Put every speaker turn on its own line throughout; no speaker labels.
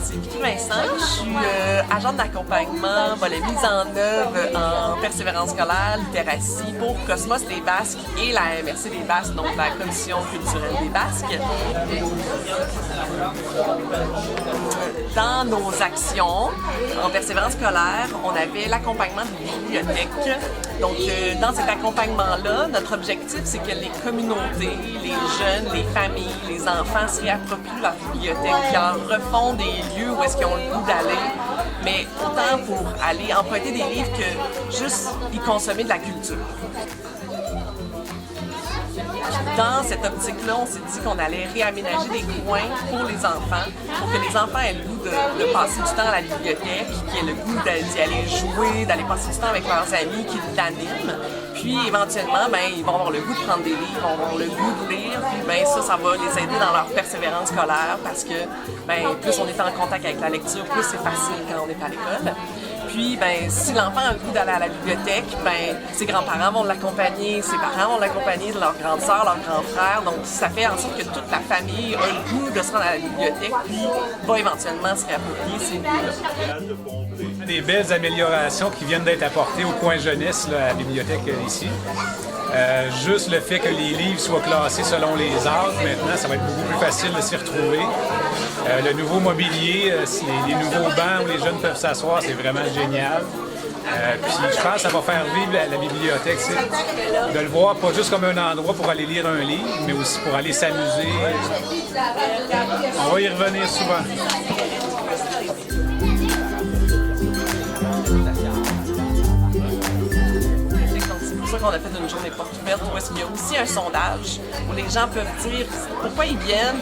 c'est Vicky Vincent. Je suis agente d'accompagnement, volet mise en œuvre en persévérance scolaire, littératie pour Cosmos des Basques et la MRC des Basques, donc la Commission culturelle des Basques. Dans nos actions en persévérance scolaire, on avait l'accompagnement des bibliothèques. Donc, dans cet accompagnement-là, notre objectif, c'est que les communautés, les jeunes, les familles, les enfants s'y approprient leur bibliothèque, qui en refont des lieux où est-ce qu'ils ont le goût d'aller, mais autant pour aller emprunter des livres que juste y consommer de la culture. Dans cette optique-là, on s'est dit qu'on allait réaménager des coins pour les enfants, pour que les enfants aient le goût de passer du temps à la bibliothèque, qu'ils aient le goût d'y aller jouer, d'aller passer du temps avec leurs amis qui l'animent. Puis éventuellement, ils vont avoir le goût de prendre des livres, ils vont avoir le goût de lire, puis ça va les aider dans leur persévérance scolaire parce que plus on est en contact avec la lecture, plus c'est facile quand on est à l'école. Puis, si l'enfant a le goût d'aller à la bibliothèque, ses grands-parents vont l'accompagner, ses parents vont l'accompagner, leurs grandes sœurs, leurs grands frères. Donc, ça fait en sorte que toute la famille a le goût de se rendre à la bibliothèque, puis va éventuellement se réapproprier ces lieux-là.
Des belles améliorations qui viennent d'être apportées au coin jeunesse là, à la bibliothèque ici. Juste le fait que les livres soient classés selon les âges, maintenant, ça va être beaucoup plus facile de s'y retrouver. Le nouveau mobilier, les nouveaux bancs où les jeunes peuvent s'asseoir, c'est vraiment génial. Puis je pense que ça va faire vivre la bibliothèque, de le voir pas juste comme un endroit pour aller lire un livre, mais aussi pour aller s'amuser. On va y revenir souvent.
On a fait une journée porte ouverte où il y a aussi un sondage où les gens peuvent dire pourquoi ils viennent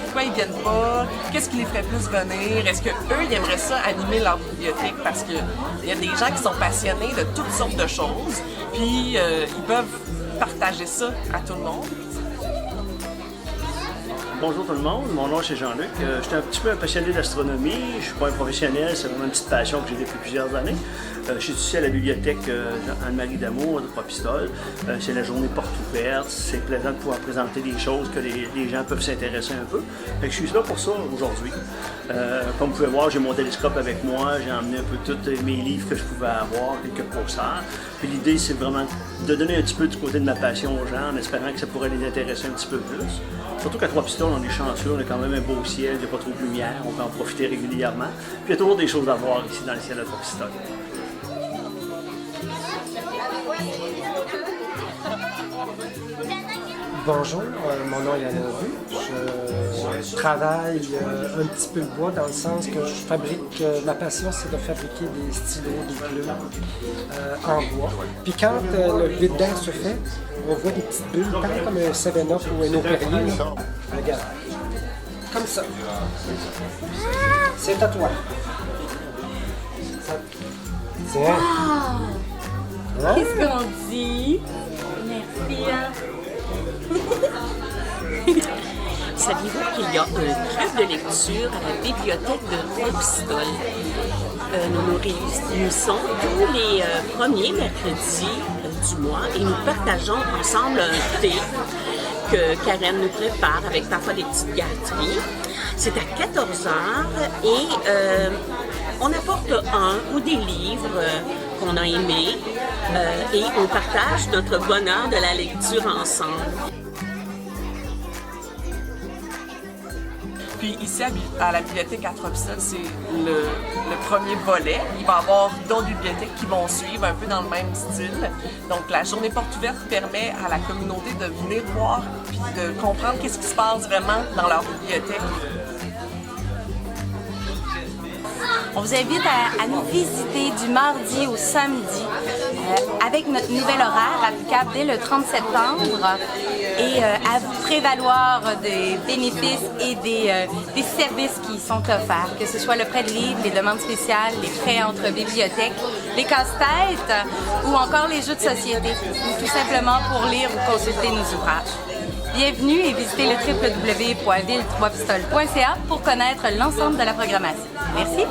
pas, qu'est-ce qui les ferait plus venir, est-ce qu'eux, ils aimeraient ça animer leur bibliothèque parce qu'il y a des gens qui sont passionnés de toutes sortes de choses, puis ils peuvent partager ça à tout le monde.
Bonjour tout le monde, mon nom c'est Jean-Luc. Je suis un petit peu un passionné d'astronomie, je ne suis pas un professionnel, c'est vraiment une petite passion que j'ai depuis plusieurs années. Je suis ici à la bibliothèque Anne-Marie d'Amour de Trois-Pistoles. C'est la journée porte ouverte, c'est plaisant de pouvoir présenter des choses que les gens peuvent s'intéresser un peu. Je suis là pour ça aujourd'hui. Comme vous pouvez voir, j'ai mon télescope avec moi, j'ai emmené un peu tous mes livres que je pouvais avoir, quelques posters. Puis l'idée c'est vraiment de donner un petit peu du côté de ma passion aux gens en espérant que ça pourrait les intéresser un petit peu plus. Surtout qu'à Trois-Pistoles, on est chanceux, on a quand même un beau ciel, il n'y a pas trop de lumière, on peut en profiter régulièrement. Puis il y a toujours des choses à voir ici dans le ciel de Trois-Pistoles.
Bonjour, mon nom est Alain Roux. Je travaille un petit peu le bois dans le sens que je fabrique, ma passion c'est de fabriquer des stylos, des plumes en bois. Puis quand le vide d'air se fait, on voit des petites bulles, pareil comme un 7-Up ou un Opéry. Regarde, comme ça. C'est à toi. Tiens.
Wow. Qu'est-ce qu'on dit? Merci.
Saviez-vous qu'il y a un club de lecture à la bibliothèque de Trois-Pistoles? Nous nous réunissons tous les premiers mercredis du mois et nous partageons ensemble un thé que Karen nous prépare avec parfois des petites gâteries. C'est à 14h et on apporte un ou des livres qu'on a aimés et on partage notre bonheur de la lecture ensemble.
Puis ici, à la bibliothèque à Trois-Pistoles, c'est le premier volet. Il va y avoir d'autres bibliothèques qui vont suivre un peu dans le même style. Donc la journée porte ouverte permet à la communauté de venir voir puis de comprendre qu'est-ce qui se passe vraiment dans leur bibliothèque.
On vous invite à nous visiter du mardi au samedi avec notre nouvel horaire applicable dès le 30 septembre et à vous prévaloir des bénéfices et des services qui sont offerts, que ce soit le prêt de livres, les demandes spéciales, les prêts entre bibliothèques, les casse-têtes ou encore les jeux de société, ou tout simplement pour lire ou consulter nos ouvrages. Bienvenue et visitez le www.ville3pistoles.ca pour connaître l'ensemble de la programmation. Merci.